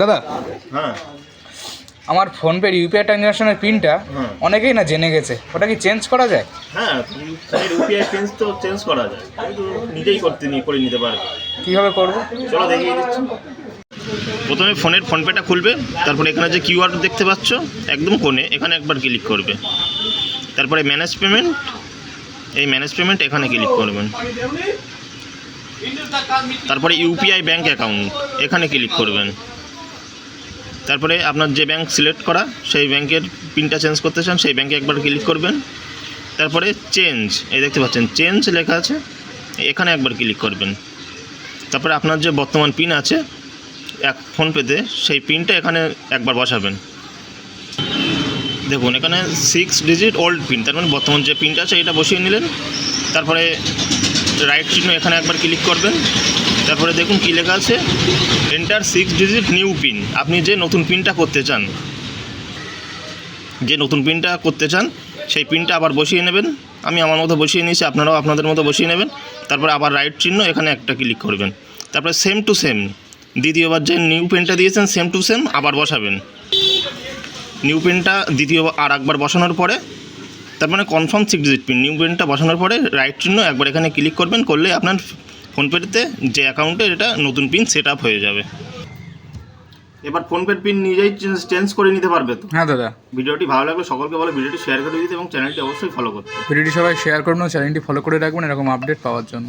দাদা, হ্যাঁ আমার ফোনপের ইউপিআই ট্রানজাকশনের পিনটা অনেকেই না জেনে গেছে, ওটা কি চেঞ্জ করা যায়? হ্যাঁ, ফোনের ইউপিআই পিন তো চেঞ্জ করা যায়, কিন্তু নিজেই করে নিতে পারবে। কীভাবে করবো? চলো দেখিয়ে দিচ্ছি। প্রথমে ফোনের ফোনপেটা খুলবে, তারপরে এখানে যে কিউআর দেখতে পাচ্ছ একদম কোণে, এখানে একবার ক্লিক করবে। তারপরে ম্যানেজ পেমেন্ট, এই ম্যানেজ পেমেন্ট এখানে ক্লিক করবেন। তারপরে ইউপিআই ব্যাঙ্ক অ্যাকাউন্ট, এখানে ক্লিক করবেন। তারপরে আপনার যে ব্যাঙ্ক সিলেক্ট করা, সেই ব্যাঙ্কের পিনটা চেঞ্জ করতে চান, সেই ব্যাঙ্কে একবার ক্লিক করবেন। তারপরে চেঞ্জ, এই দেখতে পাচ্ছেন চেঞ্জ লেখা আছে, এখানে একবার ক্লিক করবেন। তারপরে আপনার যে বর্তমান পিন আছে ফোনপেতে, সেই পিনটা এখানে একবার বসাবেন। দেখুন এখানে 6 ডিজিট ওল্ড পিন, তার মানে বর্তমান যে পিনটা আছে এটা বসিয়ে নিলেন। তারপরে রাইট চিহ্ন এখানে একবার ক্লিক করবেন। তারপরে দেখুন কী লেখা আছে, এন্টার 6 ডিজিট নিউ পিন। আপনি যে নতুন পিনটা করতে চান, সেই পিনটা আবার বসিয়ে নেবেন। আমি আমার মতো বসিয়ে নিয়েছি, আপনারাও আপনাদের মতো বসিয়ে নেবেন। তারপরে আবার রাইট চিহ্ন এখানে একটা ক্লিক করবেন। তারপরে সেম টু সেম দ্বিতীয়বার যে নিউ পিনটা দিয়েছেন সেম টু সেম আবার বসাবেন। নিউ পিনটা দ্বিতীয়বার আর একবার বসানোর পরে, তার মানে কনফার্ম 6 ডিজিট পিন, নিউ পিনটা বসানোর পরে রাইট চিহ্ন একবার এখানে ক্লিক করবেন। করলে আপনার ফোনপেতে যে অ্যাকাউন্টে এটা নতুন পিন সেট আপ হয়ে যাবে। এবার ফোনপের পিন নিজেই চেঞ্জ করে নিতে পারবে তো? হ্যাঁ দাদা। ভিডিওটি ভালো লাগলে সকলকে বলো ভিডিওটি শেয়ার করে দিতে এবং চ্যানেলটি অবশ্যই ফলো করতে। ভিডিওটি সবাই শেয়ার করবেন, চ্যানেলটি ফলো করে রাখবেন এরকম আপডেট পাওয়ার জন্য।